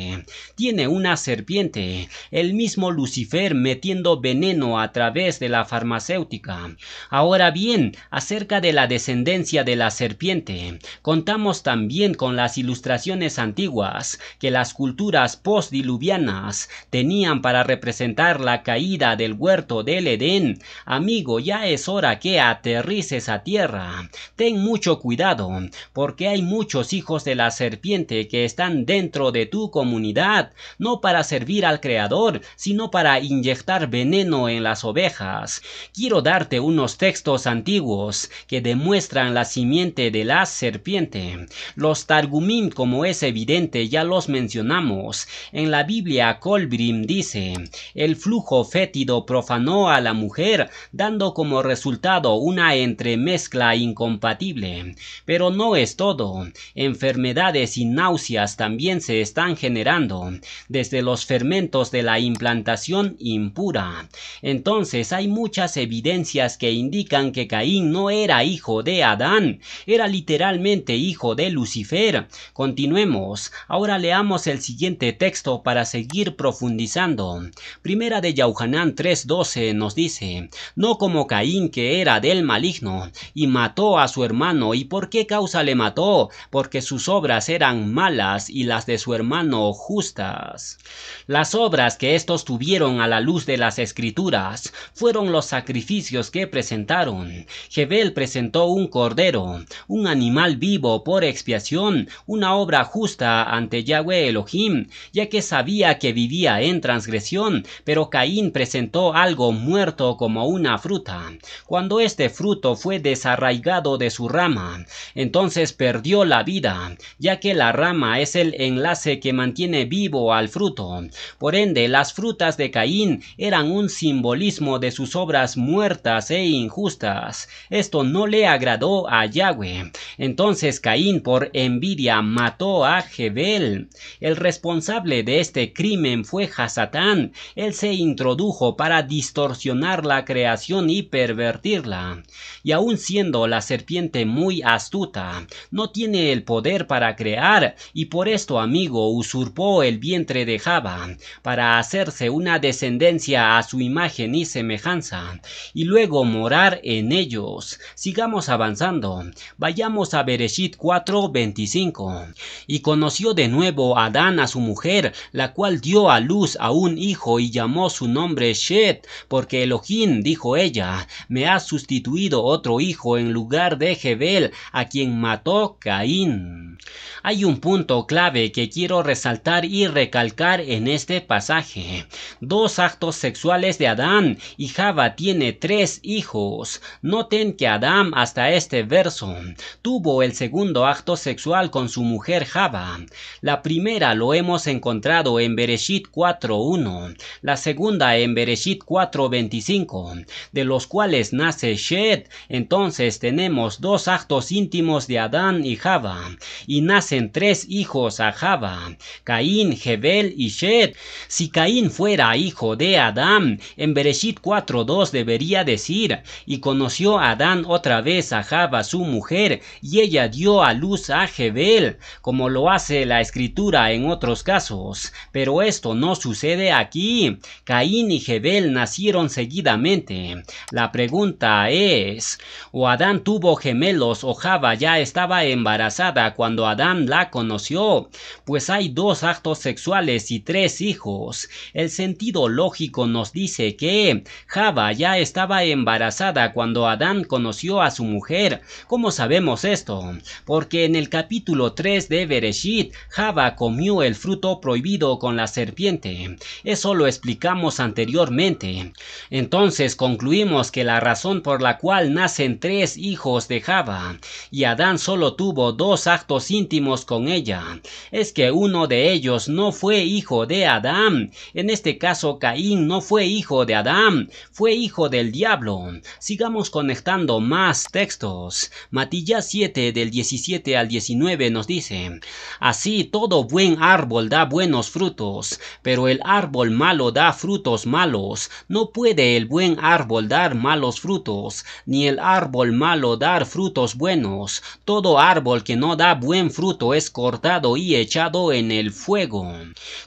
Tiene una serpiente, el mismo Lucifer metiendo veneno a través de la farmacéutica. Ahora bien, acerca de la descendencia de la serpiente, contamos también con las ilustraciones antiguas que las culturas postdiluvianas tenían para representar la caída del huerto del Edén. Amigo, ya es hora que aterrices a tierra. Ten mucho cuidado, porque hay muchos hijos de la serpiente que están dentro de tu comunidad, no para servir al Creador, sino para inyectar veneno en las ovejas. Quiero darte unos textos antiguos que demuestran la simiente de la serpiente. Los Targumim, como es evidente, ya los mencionamos. En la Biblia, Kolbrim dice: el flujo fétido profanó a la mujer, dando como resultado una entremezcla incompatible. Pero no es todo. Enfermedades y náuseas también se están generando, desde los fermentos de la implantación impura. Entonces hay muchas evidencias que indican que Caín no era hijo de Adán, era literalmente hijo de Lucifer. Continuemos. Ahora leamos el siguiente texto para seguir profundizando. Primera de Yohanan 3:12 nos dice: no como Caín, que era del maligno y mató a su hermano. ¿Y por qué causa le mató? Porque sus obras eran malas y las de su hermano justas. Las obras que estos tuvieron a la luz de las Escrituras fueron los sacrificios que presentaron. Jebel presentó un cordero, un animal vivo por expiación, una obra justa ante Yahweh Elohim, ya que sabía que vivía en transgresión, pero Caín presentó algo muerto como una fruta. Cuando este fruto fue desarraigado de su rama, entonces perdió la vida, ya que la rama es el enlace que mantiene vivo al fruto. Por ende, las frutas de Caín eran un simbolismo de sus obras muertas e injustas. Esto no le agradó a Yahweh. Entonces Caín, por envidia, mató a Jebel. El responsable de este crimen fue Hasatán. Él se introdujo para distorsionar la creación y pervertirla. Y aun siendo la serpiente muy astuta, no tiene el poder para crear, y por esto, amigo, usurpó el vientre de Java para hacerse una descendencia a su imagen y semejanza, y luego morar en ellos. Sigamos avanzando. Vayamos a Bereshit 4:25. Y conoció de nuevo Adán a su mujer, la cual dio a luz a un hijo y llamó su nombre Shet, porque Elohim, dijo ella, me ha sustituido otro hijo en lugar de Jebel, a quien mató Caín. Hay un punto clave que quiero resaltar y recalcar en este pasaje. 2 actos sexuales de Adán, y Java tiene 3 hijos. Noten que Adán, hasta este verso, tuvo el segundo acto sexual con su mujer Java. La primera lo hemos encontrado en Bereshit 4:1, la segunda en Bereshit 4:25, de los cuales nace Shet. Entonces tenemos 2 actos íntimos de Adán y Java, y nacen 3 hijos a Java: Caín, Jebel y Shet. Si Caín fuera hijo de Adán, en Bereshit 4:2 debería decir: y conoció Adán otra vez a Java su mujer, y ella dio a luz a Jebel, como lo hace la escritura en otros casos. Pero esto no sucede aquí. Caín y Jebel nacieron seguidamente. La pregunta es: ¿o Adán tuvo gemelos o Java ya estaba embarazada cuando Adán la conoció? Pues hay 2 actos sexuales y 3 hijos. El sentido lógico nos dice que Java ya estaba embarazada cuando Adán conoció a su mujer. ¿Cómo sabemos esto? Porque en el el capítulo 3 de Bereshit, Java comió el fruto prohibido con la serpiente. Eso lo explicamos anteriormente. Entonces concluimos que la razón por la cual nacen 3 hijos de Java y Adán solo tuvo 2 actos íntimos con ella es que uno de ellos no fue hijo de Adán. En este caso, Caín no fue hijo de Adán, fue hijo del diablo. Sigamos conectando más textos. Matías 7 del 17 al 19 nos dice: así todo buen árbol da buenos frutos, pero el árbol malo da frutos malos. No puede el buen árbol dar malos frutos, ni el árbol malo dar frutos buenos. Todo árbol que no da buen fruto es cortado y echado en el fuego.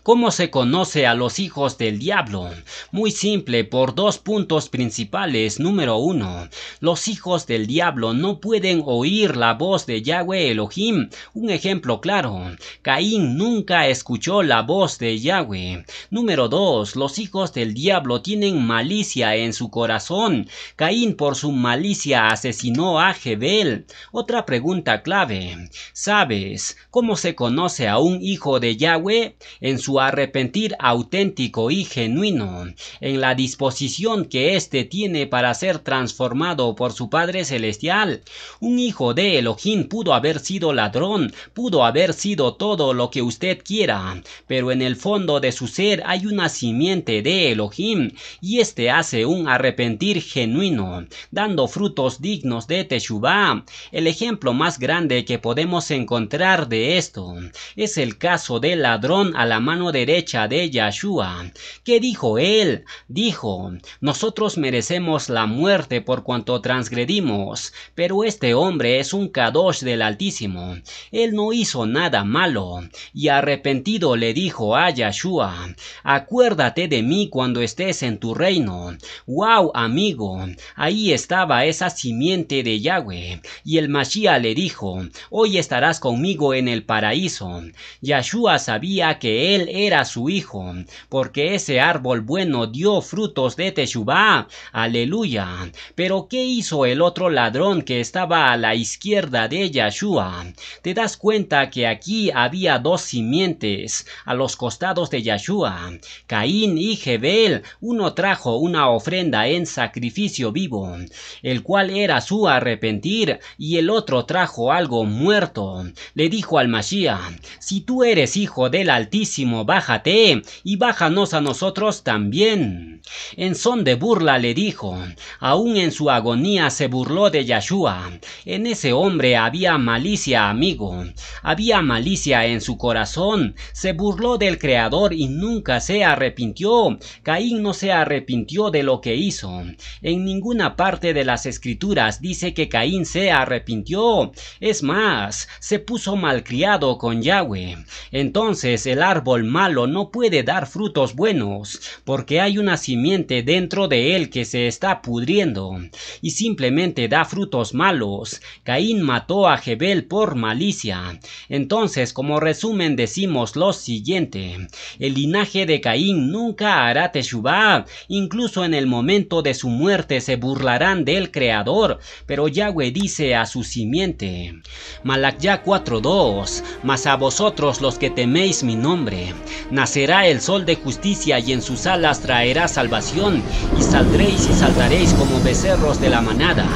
¿Cómo se conoce a los hijos del diablo? Muy simple, por 2 puntos principales. Número 1, los hijos del diablo no pueden oír la voz de Yahweh Elohim. Un ejemplo claro, Caín nunca escuchó la voz de Yahweh. Número 2, los hijos del diablo tienen malicia en su corazón. Caín por su malicia asesinó a Jebel. Otra pregunta clave, ¿sabes cómo se conoce a un hijo de Yahweh? En su arrepentir auténtico y genuino, en la disposición que éste tiene para ser transformado por su Padre Celestial. Un hijo de Elohim pudo haber sido ladrón, pudo haber sido todo lo que usted quiera, pero en el fondo de su ser hay una simiente de Elohim, y este hace un arrepentir genuino, dando frutos dignos de Teshuvah. El ejemplo más grande que podemos encontrar de esto es el caso del ladrón a la mano derecha de Yahshua. ¿Qué dijo él? Dijo: nosotros merecemos la muerte por cuanto transgredimos, pero este hombre es un Kadosh del Altísimo. Él no hizo nada malo. Y arrepentido le dijo a Yahshua: acuérdate de mí cuando estés en tu reino. ¡Wow, amigo! Ahí estaba esa simiente de Yahweh. Y el Mashiach le dijo: hoy estarás conmigo en el paraíso. Yahshua sabía que él era su hijo, porque ese árbol bueno dio frutos de Teshuvah. ¡Aleluya! Pero ¿qué hizo el otro ladrón que estaba a la izquierda de Yahshua? ¿Te das cuenta que aquí había 2 simientes a los costados de Yahshua? Caín y Jebel. Uno trajo una ofrenda en sacrificio vivo, el cual era su arrepentir, y el otro trajo algo muerto. Le dijo al Mashiach: si tú eres hijo del Altísimo, bájate y bájanos a nosotros también. En son de burla le dijo. Aún en su agonía se burló de Yahshua. En ese hombre había malicia, amigo. Había malicia en su corazón. Se burló del Creador y nunca se arrepintió. Caín no se arrepintió de lo que hizo. En ninguna parte de las Escrituras dice que Caín se arrepintió. Es más, se puso malcriado con Yahweh. Entonces el árbol malo no puede dar frutos buenos, porque hay una simiente dentro de él que se está pudriendo, y simplemente da frutos malos. Caín mató a Jebel por malicia. Entonces, como resumen, decimos lo siguiente: el linaje de Caín nunca hará Teshuvah. Incluso en el momento de su muerte se burlarán del Creador, pero Yahweh dice a su simiente, Malaquía 4:2, mas a vosotros los que teméis mi nombre, nacerá el sol de justicia y en sus alas traerá salvación, y saldréis y saltaréis como becerros de la manada.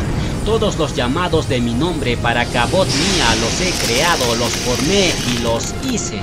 Todos los llamados de mi nombre para Kabod mía los he creado, los formé y los hice.